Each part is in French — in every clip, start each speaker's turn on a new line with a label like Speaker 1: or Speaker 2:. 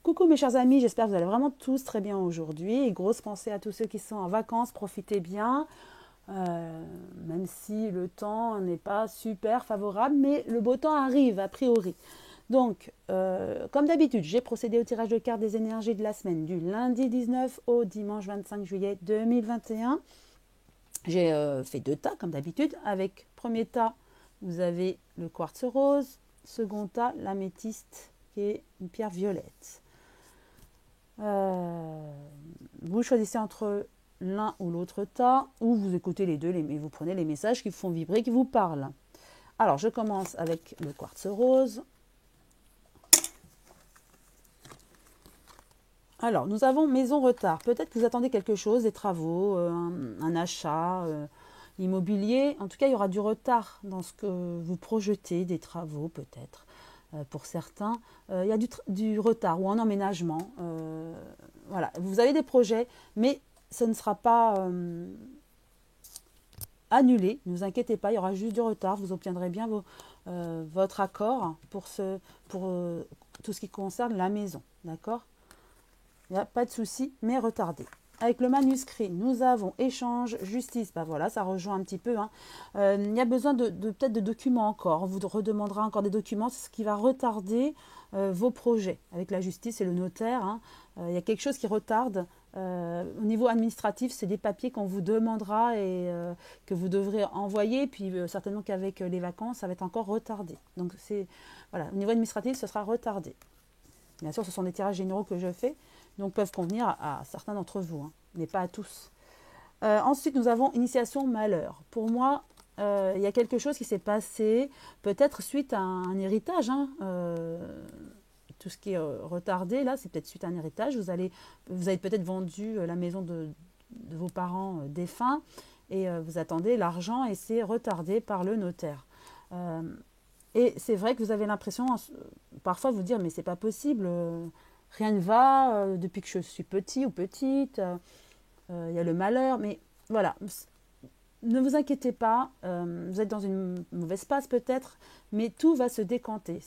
Speaker 1: Coucou mes chers amis, j'espère que vous allez vraiment tous très bien aujourd'hui. Et grosse pensée à tous ceux qui sont en vacances, profitez bien. Même si le temps n'est pas super favorable, mais le beau temps arrive a priori. Donc, comme d'habitude, j'ai procédé au tirage de cartes des énergies de la semaine du lundi 19 au dimanche 25 juillet 2021. J'ai fait 2 tas comme d'habitude. Avec premier tas, vous avez le quartz rose. Second tas, l'améthyste qui est une pierre violette. Vous choisissez entre l'un ou l'autre tas, ou vous écoutez les deux, mais vous prenez les messages qui vous font vibrer, qui vous parlent. Alors, je commence avec le quartz rose. Alors, nous avons maison retard. Peut-être que vous attendez quelque chose, des travaux, un achat immobilier. En tout cas, il y aura du retard dans ce que vous projetez, des travaux peut-être. Pour certains, il y a du retard ou un emménagement. Voilà, vous avez des projets, mais ce ne sera pas annulé. Ne vous inquiétez pas, il y aura juste du retard. Vous obtiendrez bien votre accord pour tout ce qui concerne la maison. D'accord ? Il n'y a pas de souci, mais retardé. Avec le manuscrit, nous avons échange, justice. Ben voilà, ça rejoint un petit peu. Il y a besoin peut-être de documents encore. On vous redemandera encore des documents, c'est ce qui va retarder vos projets. Avec la justice et le notaire, il y a quelque chose qui retarde. Au niveau administratif, c'est des papiers qu'on vous demandera et que vous devrez envoyer. Puis certainement qu'avec les vacances, ça va être encore retardé. Donc voilà, au niveau administratif, ce sera retardé. Bien sûr, ce sont des tirages généraux que je fais, donc peuvent convenir à certains d'entre vous, mais pas à tous. Ensuite, nous avons initiation malheur. Pour moi, il y a quelque chose qui s'est passé, peut-être suite à un héritage. Tout ce qui est retardé, là, c'est peut-être suite à un héritage. Vous avez peut-être vendu la maison de vos parents défunts et vous attendez l'argent et c'est retardé par le notaire. Et c'est vrai que vous avez l'impression, parfois, de vous dire, mais c'est pas possible, rien ne va, depuis que je suis petit ou petite, il y a le malheur, mais voilà, ne vous inquiétez pas, vous êtes dans une mauvaise passe peut-être, mais tout va se décanter,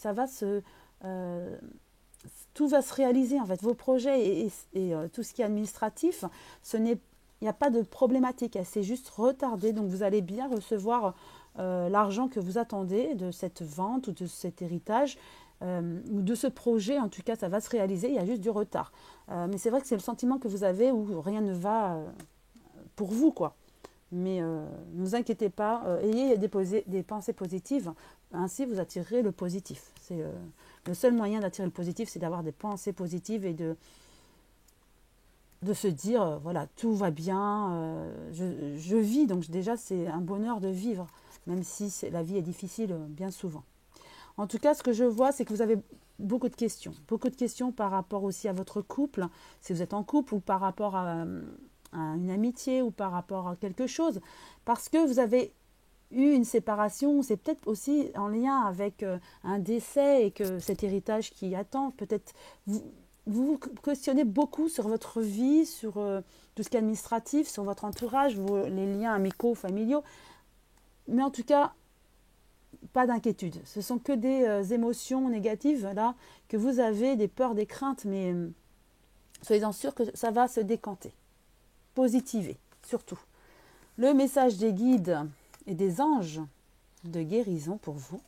Speaker 1: tout va se réaliser en fait, vos projets et tout ce qui est administratif, il n'y a pas de problématique, c'est juste retardé, donc vous allez bien recevoir l'argent que vous attendez de cette vente ou de cet héritage ou de ce projet. En tout cas, ça va se réaliser, il y a juste du retard. Mais c'est vrai que c'est le sentiment que vous avez où rien ne va pour vous, quoi. Mais ne vous inquiétez pas, ayez des pensées positives, ainsi vous attirerez le positif. C'est le seul moyen d'attirer le positif, c'est d'avoir des pensées positives et de se dire, voilà, tout va bien, je vis, donc déjà c'est un bonheur de vivre, même si la vie est difficile bien souvent. En tout cas, ce que je vois, c'est que vous avez beaucoup de questions par rapport aussi à votre couple, si vous êtes en couple, ou par rapport à une amitié, ou par rapport à quelque chose, parce que vous avez eu une séparation, c'est peut-être aussi en lien avec un décès et que cet héritage qui attend, peut-être vous vous questionnez beaucoup sur votre vie, sur tout ce qui est administratif, sur votre entourage, les liens amicaux, familiaux. Mais en tout cas, pas d'inquiétude. Ce sont que des émotions négatives là que vous avez, des peurs, des craintes, mais soyez-en sûrs que ça va se décanter. Positivez, surtout. Le message des guides et des anges de guérison pour vous,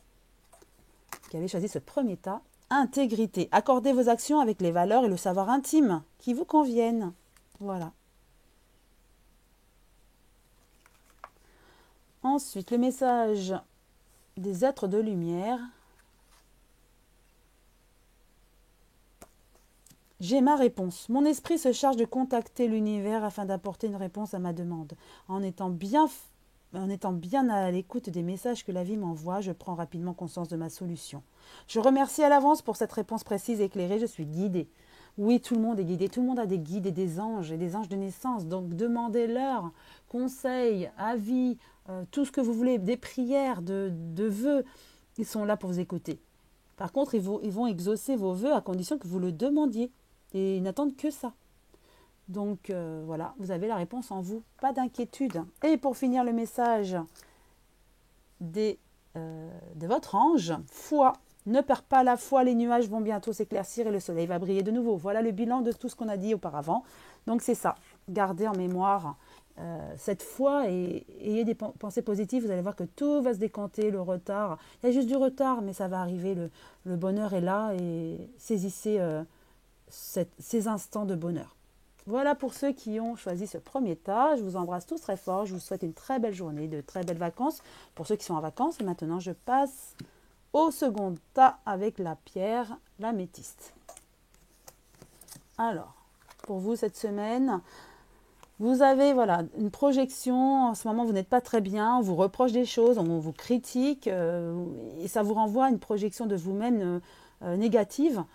Speaker 1: qui avez choisi ce premier tas. Intégrité. Accordez vos actions avec les valeurs et le savoir intime qui vous conviennent. Voilà. Ensuite, le message des êtres de lumière. J'ai ma réponse. Mon esprit se charge de contacter l'univers afin d'apporter une réponse à ma demande. En étant bien à l'écoute des messages que la vie m'envoie, je prends rapidement conscience de ma solution. Je remercie à l'avance pour cette réponse précise et éclairée. Je suis guidée. Oui, tout le monde est guidé. Tout le monde a des guides et des anges de naissance. Donc, demandez-leur conseils, avis, tout ce que vous voulez, des prières, de vœux. Ils sont là pour vous écouter. Par contre, ils vont exaucer vos vœux à condition que vous le demandiez. Et ils n'attendent que ça. Donc voilà, vous avez la réponse en vous, pas d'inquiétude. Et pour finir le message de votre ange, foi. Ne perds pas la foi, les nuages vont bientôt s'éclaircir et le soleil va briller de nouveau. Voilà le bilan de tout ce qu'on a dit auparavant. Donc c'est ça, gardez en mémoire cette foi et ayez des pensées positives. Vous allez voir que tout va se décanter, le retard. Il y a juste du retard, mais ça va arriver. Le bonheur est là et saisissez ces instants de bonheur. Voilà pour ceux qui ont choisi ce premier tas. Je vous embrasse tous très fort. Je vous souhaite une très belle journée, de très belles vacances pour ceux qui sont en vacances. Et maintenant, je passe au second tas avec la pierre, l'améthyste. Alors, pour vous cette semaine, vous avez voilà, une projection. En ce moment, vous n'êtes pas très bien. On vous reproche des choses, on vous critique et ça vous renvoie à une projection de vous-même négative.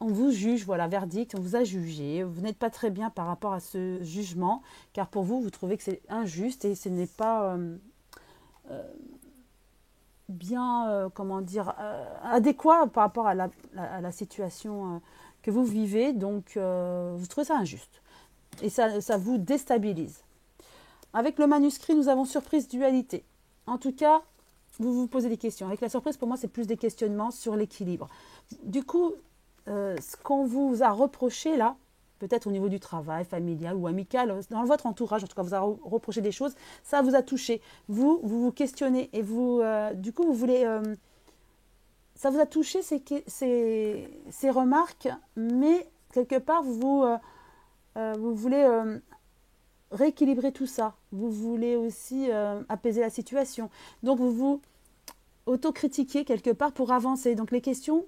Speaker 1: On vous juge, voilà, verdict, on vous a jugé. Vous n'êtes pas très bien par rapport à ce jugement, car pour vous, vous trouvez que c'est injuste et ce n'est pas bien, comment dire, adéquat par rapport à la situation que vous vivez. Donc, vous trouvez ça injuste. Et ça vous déstabilise. Avec le manuscrit, nous avons surprise dualité. En tout cas, vous vous posez des questions. Avec la surprise, pour moi, c'est plus des questionnements sur l'équilibre. Du coup, ce qu'on vous a reproché là, peut-être au niveau du travail, familial ou amical, dans votre entourage, en tout cas, vous a reproché des choses, ça vous a touché. Vous questionnez et vous, du coup, vous voulez... ça vous a touché ces remarques, mais quelque part, vous voulez rééquilibrer tout ça. Vous voulez aussi apaiser la situation. Donc, vous vous autocritiquez quelque part pour avancer. Donc, les questions...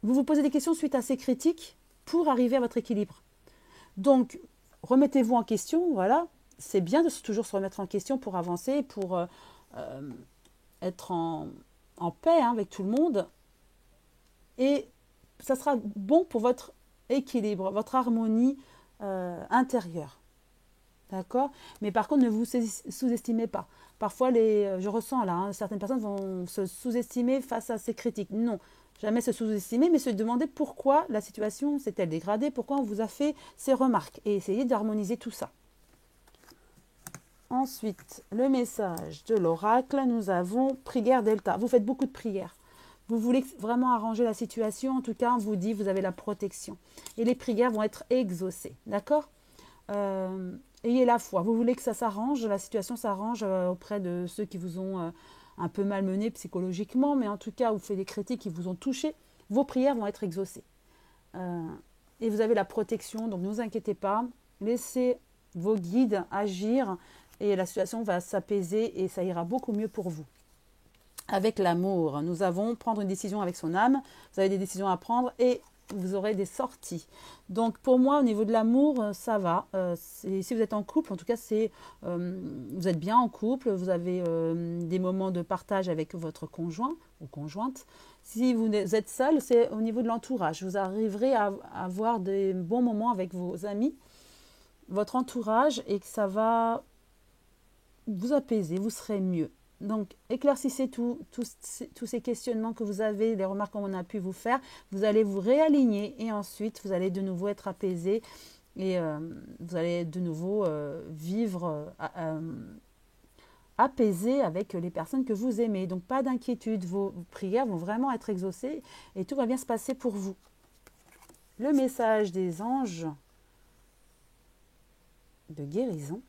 Speaker 1: Vous vous posez des questions suite à ces critiques pour arriver à votre équilibre. Donc, remettez-vous en question, voilà. C'est bien de toujours se remettre en question pour avancer, pour être en paix avec tout le monde. Et ça sera bon pour votre équilibre, votre harmonie intérieure. D'accord? Mais par contre, ne vous sous-estimez pas. Parfois, je ressens là, certaines personnes vont se sous-estimer face à ces critiques. Non. Jamais se sous-estimer, mais se demander pourquoi la situation s'est-elle dégradée, pourquoi on vous a fait ces remarques et essayer d'harmoniser tout ça. Ensuite, le message de l'oracle, nous avons prière delta. Vous faites beaucoup de prières. Vous voulez vraiment arranger la situation, en tout cas, on vous dit vous avez la protection. Et les prières vont être exaucées, d'accord ? Ayez la foi. Vous voulez que ça s'arrange, la situation s'arrange auprès de ceux qui vous ont... un peu malmené psychologiquement, mais en tout cas, vous faites des critiques qui vous ont touché, vos prières vont être exaucées. Et vous avez la protection, donc ne vous inquiétez pas, laissez vos guides agir et la situation va s'apaiser et ça ira beaucoup mieux pour vous. Avec l'amour, nous avons prendre une décision avec son âme, vous avez des décisions à prendre et vous aurez des sorties. Donc pour moi, au niveau de l'amour, ça va. Si vous êtes en couple, en tout cas, vous êtes bien en couple, vous avez des moments de partage avec votre conjoint ou conjointe. Si vous êtes seul, c'est au niveau de l'entourage. Vous arriverez à avoir des bons moments avec vos amis, votre entourage, et que ça va vous apaiser, vous serez mieux. Donc, éclaircissez tous ces questionnements que vous avez, les remarques qu'on a pu vous faire. Vous allez vous réaligner et ensuite, vous allez de nouveau être apaisé et vous allez de nouveau vivre apaisé avec les personnes que vous aimez. Donc, pas d'inquiétude. Vos prières vont vraiment être exaucées et tout va bien se passer pour vous. Le message des anges de guérison.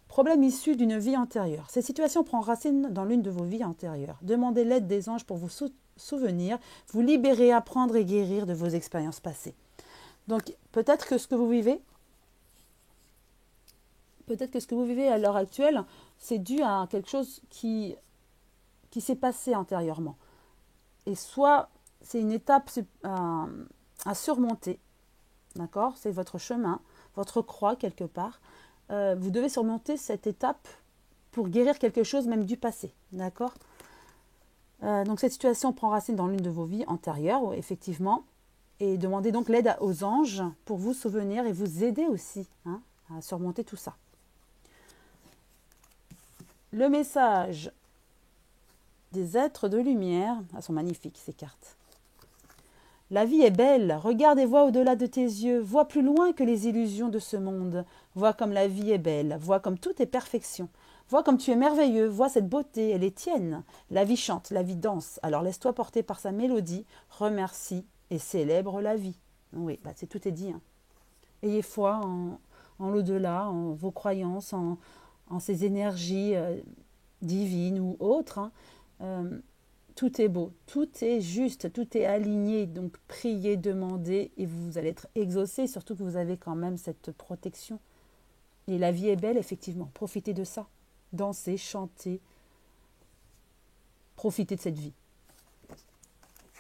Speaker 1: Problème issu d'une vie antérieure. Cette situation prend racine dans l'une de vos vies antérieures. Demandez l'aide des anges pour vous souvenir, vous libérer, apprendre et guérir de vos expériences passées. Donc, peut-être que ce que vous vivez à l'heure actuelle, c'est dû à quelque chose qui s'est passé antérieurement. Et soit c'est une étape à surmonter, d'accord ? C'est votre chemin, votre croix quelque part. Vous devez surmonter cette étape pour guérir quelque chose même du passé, d'accord ? Donc cette situation prend racine dans l'une de vos vies antérieures, effectivement, et demandez donc l'aide aux anges pour vous souvenir et vous aider aussi à surmonter tout ça. Le message des êtres de lumière, sont magnifiques ces cartes. La vie est belle, regarde et vois au-delà de tes yeux, vois plus loin que les illusions de ce monde, vois comme la vie est belle, vois comme tout est perfection. Vois comme tu es merveilleux, vois cette beauté, elle est tienne. La vie chante, la vie danse. Alors laisse-toi porter par sa mélodie, remercie et célèbre la vie. Oui, bah, c'est tout est dit. Hein. Ayez foi en l'au-delà, en vos croyances, en ces énergies divines ou autres. Hein. Tout est beau, tout est juste, tout est aligné. Donc priez, demandez et vous allez être exaucé, surtout que vous avez quand même cette protection. Et la vie est belle, effectivement. Profitez de ça. Dansez, chantez, profitez de cette vie.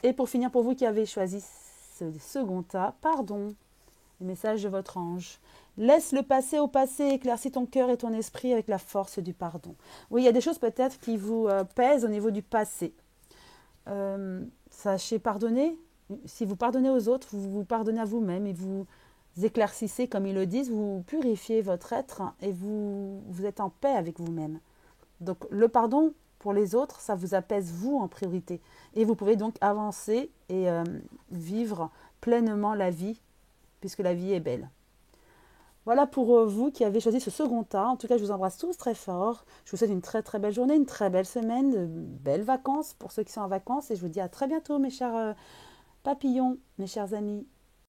Speaker 1: Et pour finir, pour vous qui avez choisi ce second tas, pardon, le message de votre ange. Laisse le passé au passé, éclaircis ton cœur et ton esprit avec la force du pardon. Oui, il y a des choses peut-être qui vous pèsent au niveau du passé. Sachez pardonner. Si vous pardonnez aux autres, vous vous pardonnez à vous-même et vous éclaircissez, comme ils le disent, vous purifiez votre être et vous êtes en paix avec vous-même. Donc le pardon pour les autres, ça vous apaise vous en priorité. Et vous pouvez donc avancer et vivre pleinement la vie, puisque la vie est belle. Voilà pour vous qui avez choisi ce second tas. En tout cas, je vous embrasse tous très fort. Je vous souhaite une très très belle journée, une très belle semaine, de belles vacances pour ceux qui sont en vacances. Et je vous dis à très bientôt, mes chers papillons, mes chers amis.